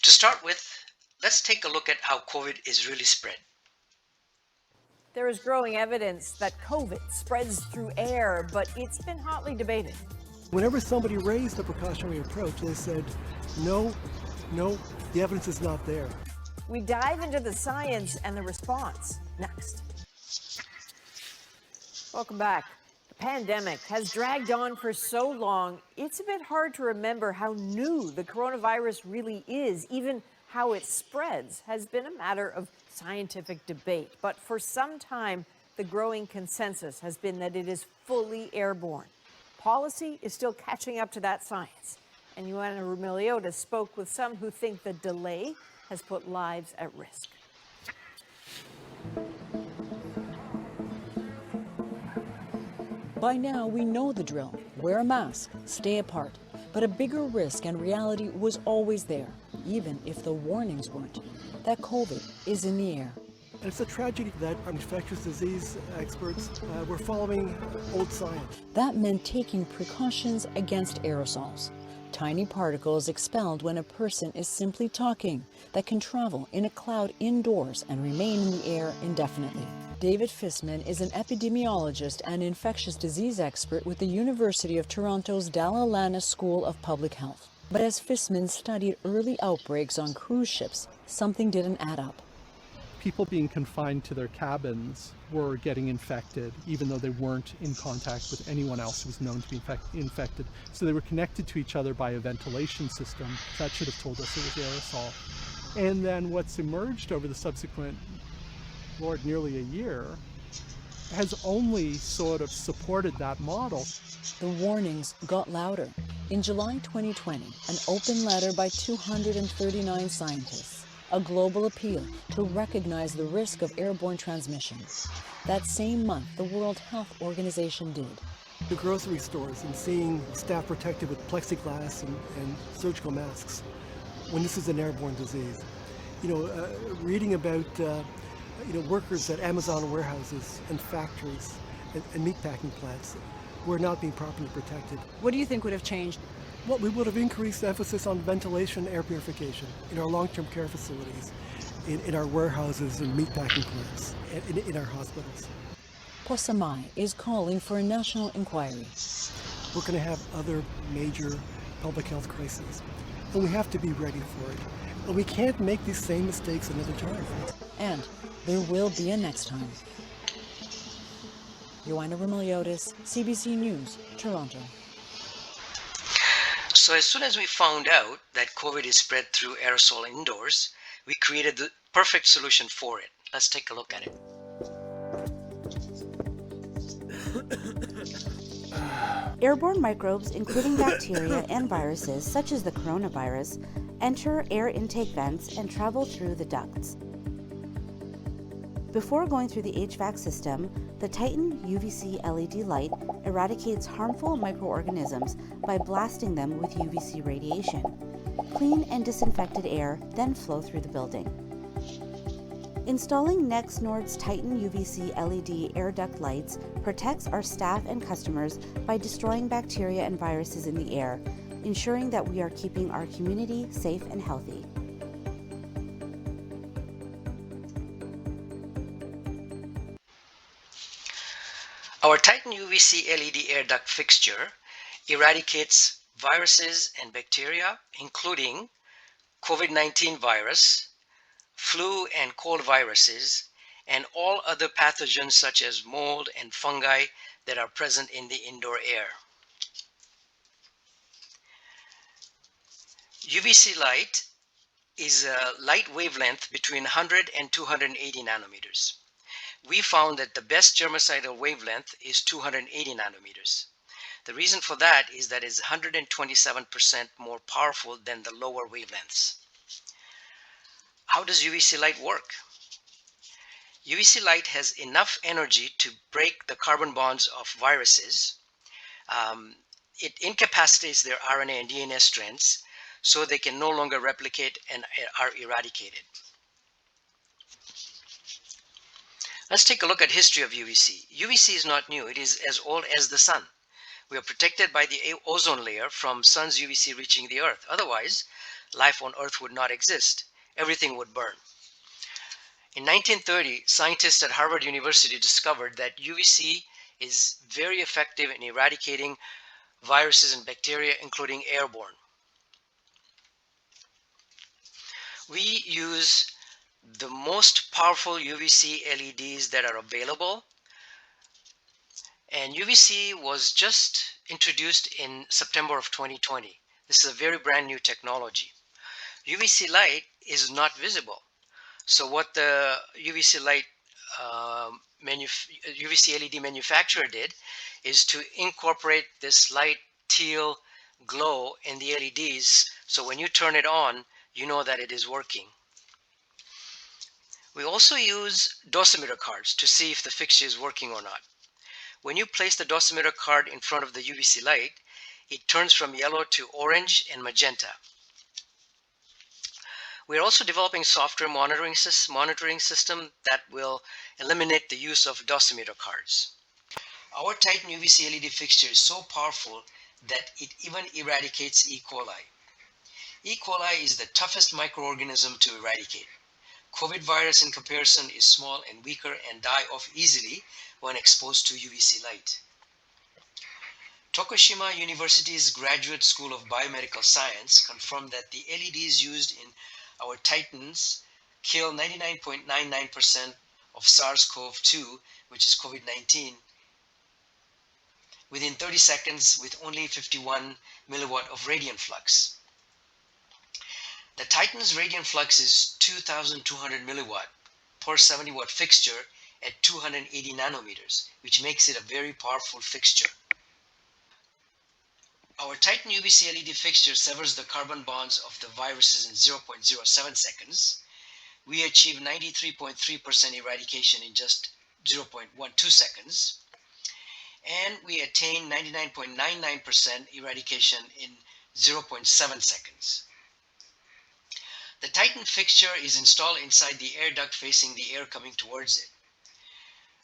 To start with, let's take a look at how COVID is really spread. There is growing evidence that COVID spreads through air, but it's been hotly debated. Whenever somebody raised a precautionary approach, they said, no, the evidence is not there. We dive into the science and the response next. Welcome back. The pandemic has dragged on for so long, it's a bit hard to remember how new the coronavirus really is. Even how it spreads has been a matter of scientific debate. But for some time, the growing consensus has been that it is fully airborne. Policy is still catching up to that science. And Joanna Rumiliotis spoke with some who think the delay has put lives at risk. By now, we know the drill. Wear a mask, stay apart. But a bigger risk and reality was always there, even if the warnings weren't, that COVID is in the air. And it's a tragedy that infectious disease experts were following old science. That meant taking precautions against aerosols, tiny particles expelled when a person is simply talking that can travel in a cloud indoors and remain in the air indefinitely. David Fissman is an epidemiologist and infectious disease expert with the University of Toronto's Dalla Lana School of Public Health. But as Fissman studied early outbreaks on cruise ships, something didn't add up. People being confined to their cabins were getting infected, even though they weren't in contact with anyone else who was known to be infected. So they were connected to each other by a ventilation system. That should have told us it was aerosol. And then what's emerged over the subsequent, nearly a year, has only sort of supported that model. The warnings got louder. In July 2020, an open letter by 239 scientists, a global appeal to recognize the risk of airborne transmission. That same month, the World Health Organization did. The grocery stores and seeing staff protected with plexiglass and surgical masks when this is an airborne disease. Reading about workers at Amazon warehouses and factories and meatpacking plants were not being properly protected. What do you think would have changed? Well, we would have increased emphasis on ventilation, air purification in our long-term care facilities, in our warehouses and meatpacking plants, and in our hospitals. Posamai is calling for a national inquiry. We're going to have other major public health crises, and we have to be ready for it. And we can't make these same mistakes another time. And there will be a next time. Joanna Rumiliotis, CBC News, Toronto. So as soon as we found out that COVID is spread through aerosol indoors, we created the perfect solution for it. Let's take a look at it. Airborne microbes, including bacteria and viruses such as the coronavirus, enter air intake vents and travel through the ducts. Before going through the HVAC system, the Titan UVC LED light eradicates harmful microorganisms by blasting them with UVC radiation. Clean and disinfected air then flow through the building. Installing NEXNORD's Titan UVC LED air duct lights protects our staff and customers by destroying bacteria and viruses in the air, ensuring that we are keeping our community safe and healthy. Our Titan UVC LED air duct fixture eradicates viruses and bacteria, including COVID-19 virus, flu and cold viruses, and all other pathogens such as mold and fungi that are present in the indoor air. UVC light is a light wavelength between 100 and 280 nanometers. We found that the best germicidal wavelength is 280 nanometers. The reason for that is that it's 127% more powerful than the lower wavelengths. How does UVC light work? UVC light has enough energy to break the carbon bonds of viruses. It incapacitates their RNA and DNA strands so they can no longer replicate and are eradicated. Let's take a look at history of UVC. UVC is not new. It is as old as the sun. We are protected by the ozone layer from sun's UVC reaching the earth. Otherwise, life on Earth would not exist. Everything would burn. In 1930, scientists at Harvard University discovered that UVC is very effective in eradicating viruses and bacteria, including airborne. We use the most powerful UVC LEDs that are available, and UVC was just introduced in September of 2020. This is a very brand new technology. UVC light is not visible. So what the UVC light UVC LED manufacturer did is to incorporate this light teal glow in the LEDs, so when you turn it on, you know that it is working. We also use dosimeter cards to see if the fixture is working or not. When you place the dosimeter card in front of the UVC light, it turns from yellow to orange and magenta. We're also developing software monitoring system that will eliminate the use of dosimeter cards. Our Titan UVC LED fixture is so powerful that it even eradicates E. coli. E. coli is the toughest microorganism to eradicate. COVID virus in comparison is small and weaker and die off easily when exposed to UVC light. Tokushima University's Graduate School of Biomedical Science confirmed that the LEDs used in our Titans kill 99.99% of SARS-CoV-2, which is COVID-19, within 30 seconds with only 51 milliwatt of radiant flux. The Titan's radiant flux is 2,200 milliwatt per 70 watt fixture at 280 nanometers, which makes it a very powerful fixture. Our Titan UVC LED fixture severs the carbon bonds of the viruses in 0.07 seconds. We achieve 93.3% eradication in just 0.12 seconds. And we attain 99.99% eradication in 0.7 seconds. The Titan fixture is installed inside the air duct facing the air coming towards it.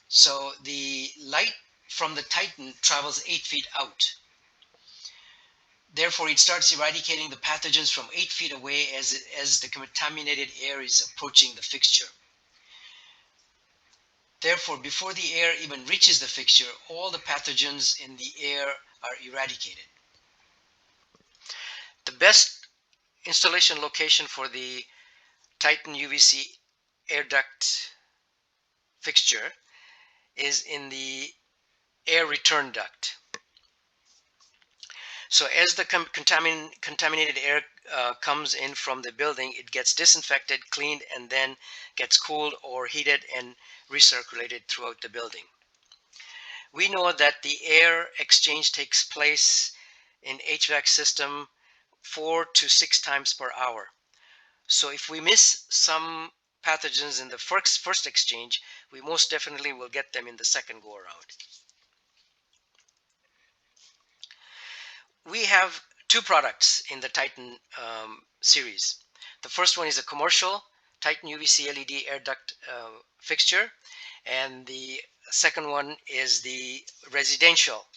So the light from the Titan travels 8 feet out. Therefore, it starts eradicating the pathogens from 8 feet away as the contaminated air is approaching the fixture. Therefore, before the air even reaches the fixture, all the pathogens in the air are eradicated. The best installation location for the Titan UVC air duct fixture is in the air return duct. So as the contaminated air comes in from the building, it gets disinfected, cleaned, and then gets cooled or heated and recirculated throughout the building. We know that the air exchange takes place in HVAC system 4 to 6 times per hour. So if we miss some pathogens in the first exchange, we most definitely will get them in the second go around. We have two products in the Titan series. The first one is a commercial Titan UVC LED air duct fixture, and the second one is the residential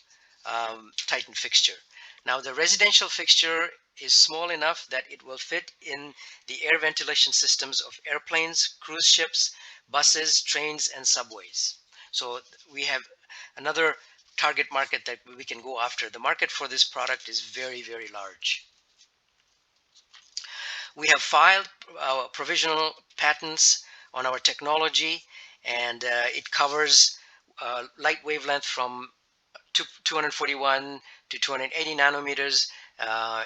Titan fixture. Now the residential fixture is small enough that it will fit in the air ventilation systems of airplanes, cruise ships, buses, trains, and subways. So we have another target market that we can go after. The market for this product is very, very large. We have filed provisional patents on our technology, and it covers light wavelength from 241 to 280 nanometers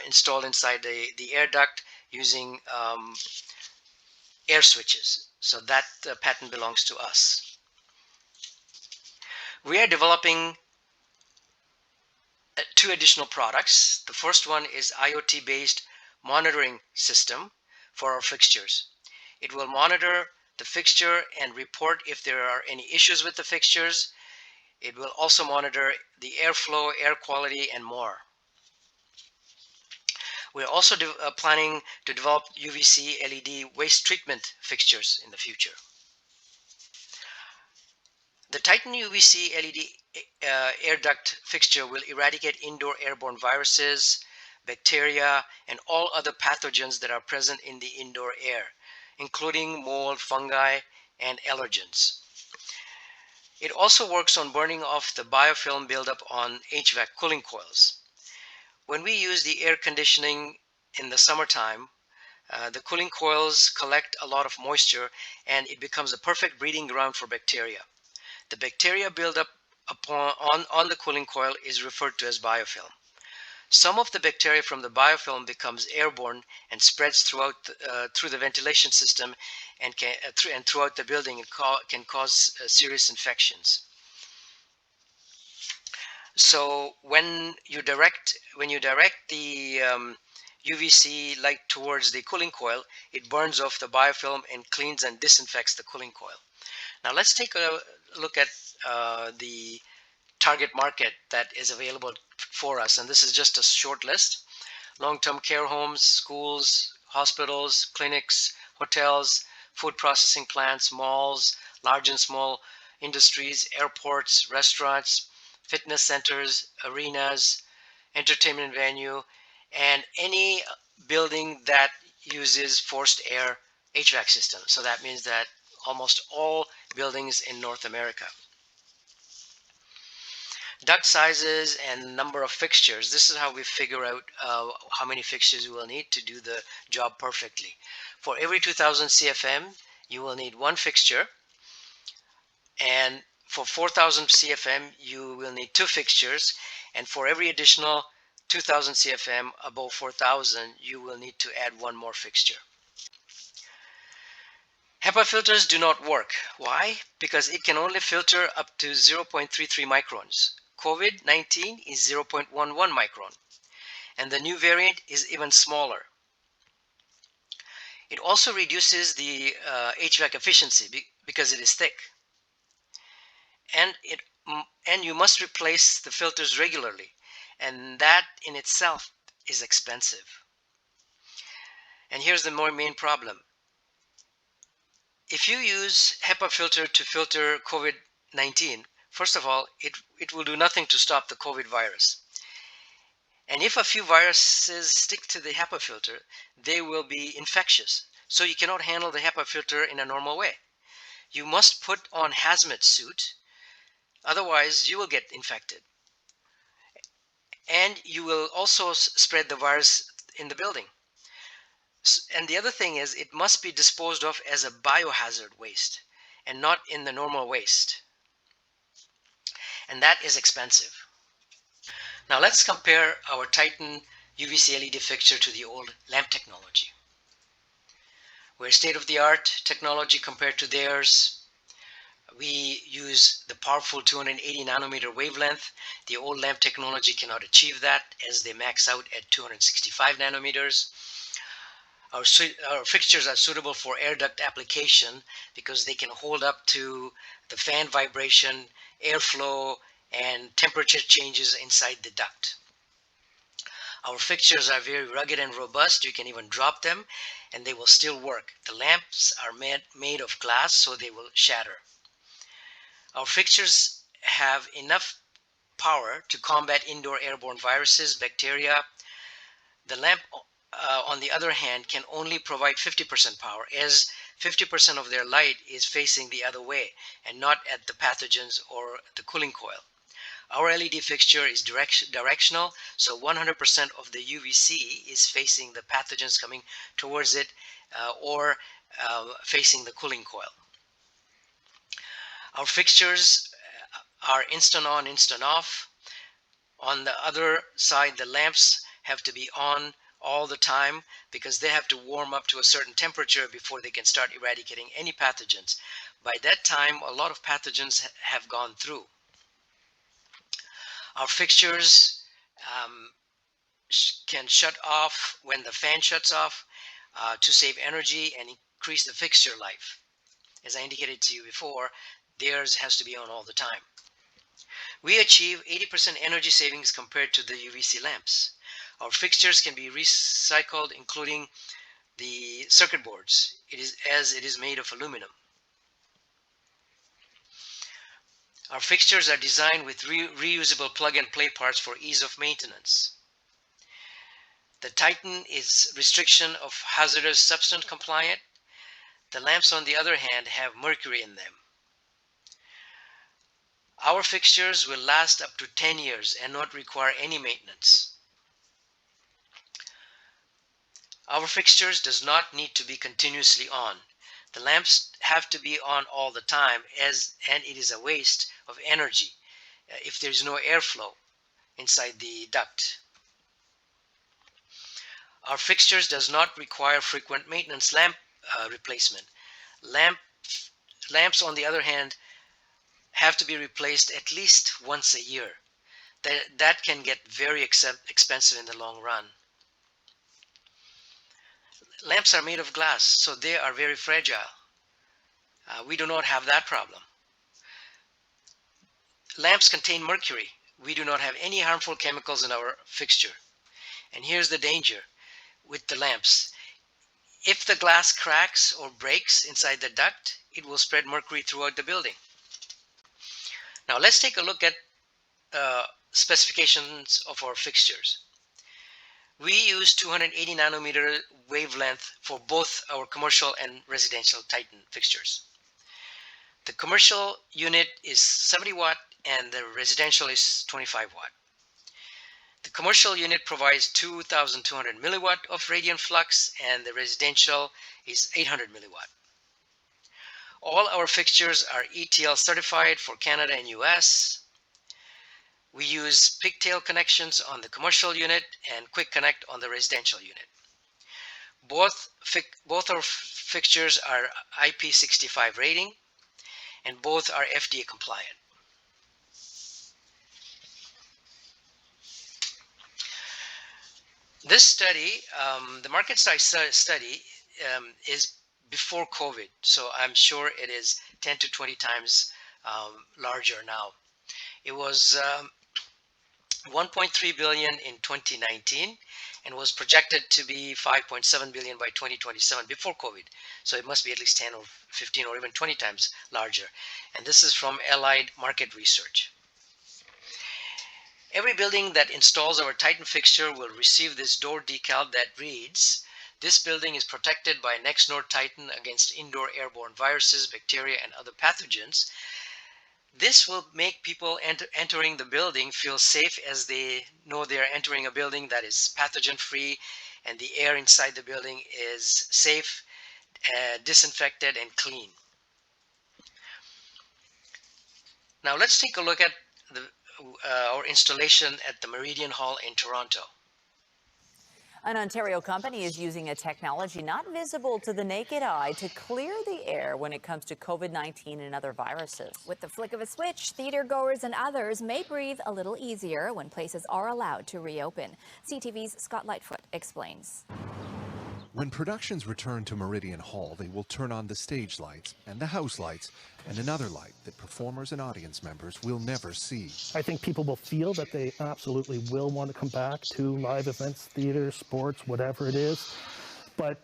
installed inside the air duct using air switches. So that patent belongs to us. We are developing two additional products. The first one is IoT-based monitoring system for our fixtures. It will monitor the fixture and report if there are any issues with the fixtures. It will also monitor the airflow, air quality, and more. We're also planning to develop UVC LED waste treatment fixtures in the future. The Titan UVC LED air duct fixture will eradicate indoor airborne viruses, bacteria, and all other pathogens that are present in the indoor air, including mold, fungi, and allergens. It also works on burning off the biofilm buildup on HVAC cooling coils. When we use the air conditioning in the summertime, the cooling coils collect a lot of moisture and it becomes a perfect breeding ground for bacteria. The bacteria buildup on the cooling coil is referred to as biofilm. Some of the bacteria from the biofilm becomes airborne and spreads through the ventilation system and throughout the building and can cause serious infections. So when you direct the UVC light towards the cooling coil, it burns off the biofilm and cleans and disinfects the cooling coil. Now let's take a look at the target market that is available for us, and this is just a short list. Long-term care homes, schools, hospitals, clinics, hotels, food processing plants, malls, large and small industries, airports, restaurants, fitness centers, arenas, entertainment venue, and any building that uses forced air HVAC system. So that means that almost all buildings in North America. Duct sizes and number of fixtures. This is how we figure out how many fixtures you will need to do the job perfectly. For every 2000 CFM, you will need one fixture, and for 4000 CFM, you will need two fixtures, and for every additional 2000 CFM above 4000, you will need to add one more fixture. HEPA filters do not work. Why? Because it can only filter up to 0.33 microns. COVID-19 is 0.11 micron, and the new variant is even smaller. It also reduces the HVAC efficiency because it is thick, and you must replace the filters regularly, and that in itself is expensive. And here's the main problem. If you use HEPA filter to filter COVID-19, first of all, it will do nothing to stop the COVID virus. And if a few viruses stick to the HEPA filter, they will be infectious. So you cannot handle the HEPA filter in a normal way. You must put on hazmat suit, otherwise you will get infected. And you will also spread the virus in the building. And the other thing is, it must be disposed of as a biohazard waste and not in the normal waste. And that is expensive. Now let's compare our Titan UVC LED fixture to the old lamp technology. We're state-of-the-art technology compared to theirs. We use the powerful 280 nanometer wavelength. The old lamp technology cannot achieve that, as they max out at 265 nanometers. Our fixtures are suitable for air duct application because they can hold up to the fan vibration, airflow, and temperature changes inside the duct. Our fixtures are very rugged and robust. You can even drop them and they will still work. The lamps are made of glass, so they will shatter. Our fixtures have enough power to combat indoor airborne viruses, bacteria. The lamp, on the other hand, can only provide 50% power, as 50% of their light is facing the other way and not at the pathogens or the cooling coil. Our LED fixture is directional, so 100% of the UVC is facing the pathogens coming towards it or facing the cooling coil. Our fixtures are instant on, instant off. On the other side, the lamps have to be on all the time because they have to warm up to a certain temperature before they can start eradicating any pathogens. By that time, a lot of pathogens have gone through. Our fixtures can shut off when the fan shuts off to save energy and increase the fixture life. As I indicated to you before, theirs has to be on all the time. We achieve 80% energy savings compared to the UVC lamps. Our fixtures can be recycled, including the circuit boards, as it is made of aluminum. Our fixtures are designed with reusable plug-and-play parts for ease of maintenance. The Titan is restriction of hazardous substance compliant. The lamps, on the other hand, have mercury in them. Our fixtures will last up to 10 years and not require any maintenance. Our fixtures does not need to be continuously on. The lamps have to be on all the time, and it is a waste of energy if there is no airflow inside the duct. Our fixtures does not require frequent maintenance lamp replacement. Lamps, on the other hand, have to be replaced at least once a year. That can get very expensive in the long run. Lamps are made of glass, so they are very fragile. We do not have that problem. Lamps contain mercury. We do not have any harmful chemicals in our fixture. And here's the danger with the lamps. If the glass cracks or breaks inside the duct, it will spread mercury throughout the building. Now let's take a look at specifications of our fixtures. We use 280 nanometer wavelength for both our commercial and residential Titan fixtures. The commercial unit is 70 watt and the residential is 25 watt. The commercial unit provides 2200 milliwatt of radiant flux and the residential is 800 milliwatt. All our fixtures are ETL certified for Canada and US. We use pigtail connections on the commercial unit and quick connect on the residential unit. Both our fixtures are IP65 rating and both are FDA compliant. This study, the market size study, is before COVID, so I'm sure it is 10 to 20 times larger now. It was 1.3 billion in 2019 and was projected to be 5.7 billion by 2027 before COVID. So it must be at least 10 or 15 or even 20 times larger. And this is from Allied Market Research. Every building that installs our Titan fixture will receive this door decal that reads, "This building is protected by NEXNORD Titan against indoor airborne viruses, bacteria, and other pathogens." This will make people entering the building feel safe, as they know they are entering a building that is pathogen free and the air inside the building is safe, disinfected, and clean. Now let's take a look at our installation at the Meridian Hall in Toronto. An Ontario company is using a technology not visible to the naked eye to clear the air when it comes to COVID-19 and other viruses. With the flick of a switch, theater goers and others may breathe a little easier when places are allowed to reopen. CTV's Scott Lightfoot explains. When productions return to Meridian Hall, they will turn on the stage lights and the house lights and another light that performers and audience members will never see. I think people will feel that they absolutely will want to come back to live events, theater, sports, whatever it is. But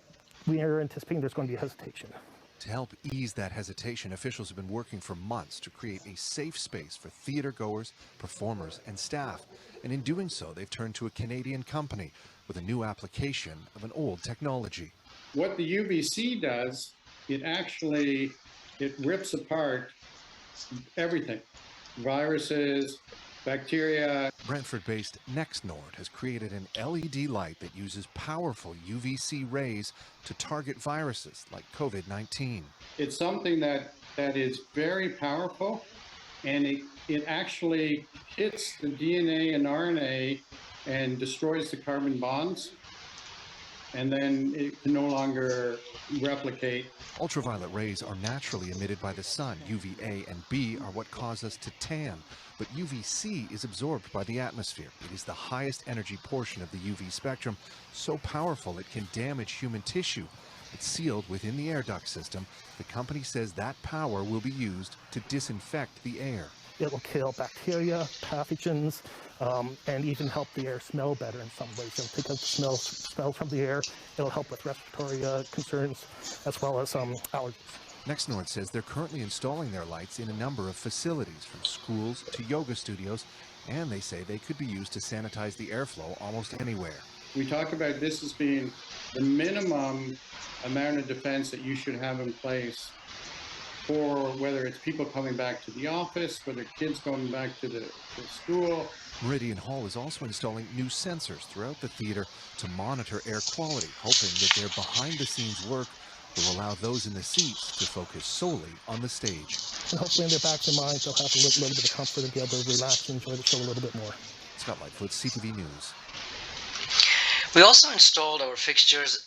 we are anticipating there's going to be hesitation. To help ease that hesitation, officials have been working for months to create a safe space for theater goers, performers, and staff. And in doing so, they've turned to a Canadian company with a new application of an old technology. What the UVC does, it rips apart everything. Viruses, bacteria. Brantford-based NEXNORD has created an LED light that uses powerful UVC rays to target viruses like COVID-19. It's something that is very powerful, and it actually hits the DNA and RNA and destroys the carbon bonds, and then it can no longer replicate. Ultraviolet rays are naturally emitted by the sun. UVA and B are what cause us to tan, but UVC is absorbed by the atmosphere. It is the highest energy portion of the UV spectrum, so powerful it can damage human tissue. It's sealed within the air duct system. The company says that power will be used to disinfect the air. It will kill bacteria, pathogens, and even help the air smell better in some ways. It'll take out the smell from the air. It'll help with respiratory concerns as well as allergies. NEXNORD says they're currently installing their lights in a number of facilities, from schools to yoga studios, and they say they could be used to sanitize the airflow almost anywhere. We talk about this as being the minimum amount of defense that you should have in place for whether it's people coming back to the office, whether kids going back to school. Meridian Hall is also installing new sensors throughout the theater to monitor air quality, hoping that their behind-the-scenes work will allow those in the seats to focus solely on the stage. And hopefully in their backs and minds, they'll have a little bit of comfort and be able to relax and enjoy the show a little bit more. Scott Lightfoot, CTV News. We also installed our fixtures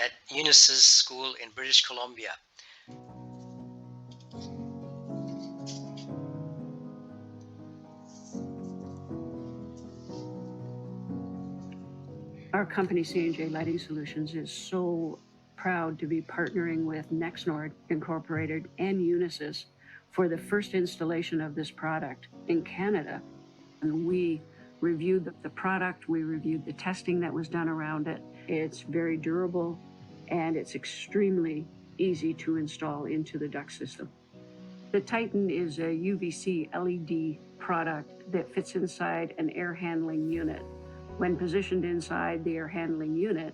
at Eunice's school in British Columbia. Our company, C&J Lighting Solutions, is so proud to be partnering with NEXNORD Incorporated and Unisys for the first installation of this product in Canada. And we reviewed the product, we reviewed the testing that was done around it. It's very durable and it's extremely easy to install into the duct system. The Titan is a UVC LED product that fits inside an air handling unit. When positioned inside the air handling unit,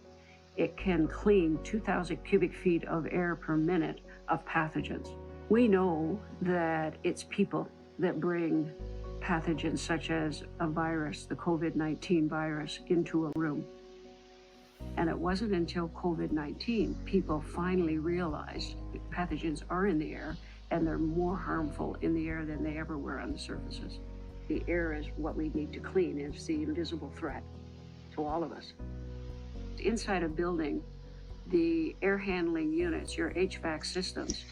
it can clean 2,000 cubic feet of air per minute of pathogens. We know that it's people that bring pathogens such as a virus, the COVID-19 virus, into a room. And it wasn't until COVID-19 people finally realized that pathogens are in the air and they're more harmful in the air than they ever were on the surfaces. The air is what we need to clean. It's the invisible threat to all of us. Inside a building, the air handling units, your HVAC systems,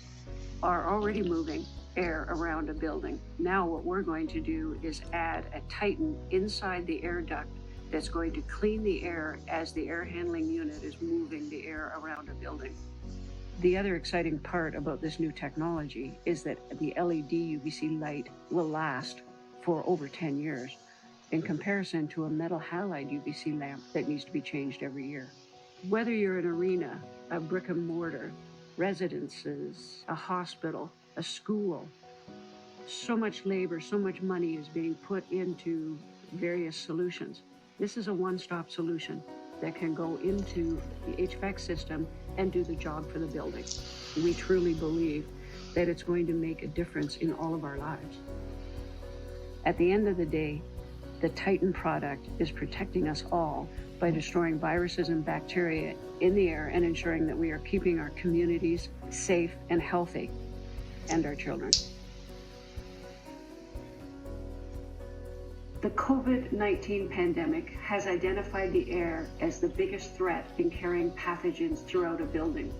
are already moving air around a building. Now what we're going to do is add a Titan inside the air duct that's going to clean the air as the air handling unit is moving the air around a building. The other exciting part about this new technology is that the LED UVC light will last for over 10 years in comparison to a metal halide UVC lamp that needs to be changed every year. Whether you're an arena, a brick and mortar, residences, a hospital, a school, so much labor, so much money is being put into various solutions. This is a one-stop solution that can go into the HVAC system and do the job for the building. We truly believe that it's going to make a difference in all of our lives. At the end of the day, the Titan product is protecting us all by destroying viruses and bacteria in the air and ensuring that we are keeping our communities safe and healthy, and our children. The COVID-19 pandemic has identified the air as the biggest threat in carrying pathogens throughout a building.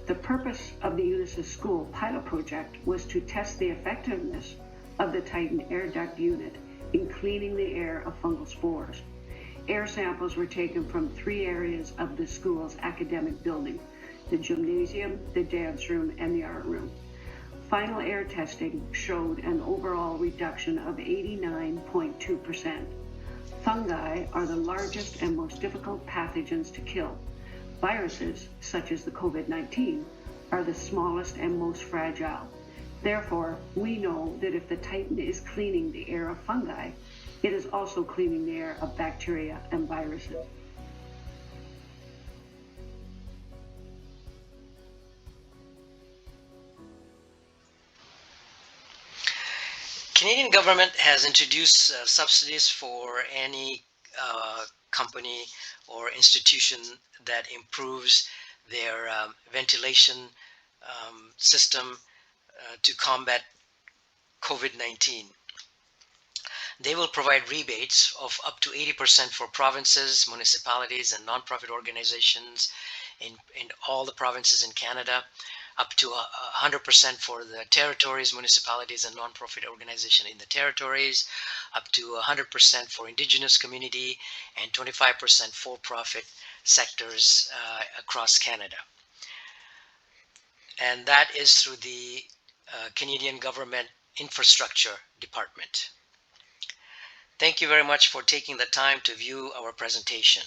The purpose of the Unisys School pilot project was to test the effectiveness of the Titan air duct unit in cleaning the air of fungal spores. Air samples were taken from 3 areas of the school's academic building: the gymnasium, the dance room, and the art room. Final air testing showed an overall reduction of 89.2%. Fungi are the largest and most difficult pathogens to kill. Viruses, such as the COVID-19, are the smallest and most fragile. Therefore, we know that if the Titan is cleaning the air of fungi, it is also cleaning the air of bacteria and viruses. Canadian government has introduced subsidies for any company or institution that improves their ventilation system to combat COVID-19. They will provide rebates of up to 80% for provinces, municipalities, and nonprofit organizations in all the provinces in Canada, up to 100% for the territories, municipalities, and nonprofit organizations in the territories, up to 100% for Indigenous community, and 25% for-profit sectors across Canada. And that is through the Canadian Government Infrastructure Department. Thank you very much for taking the time to view our presentation.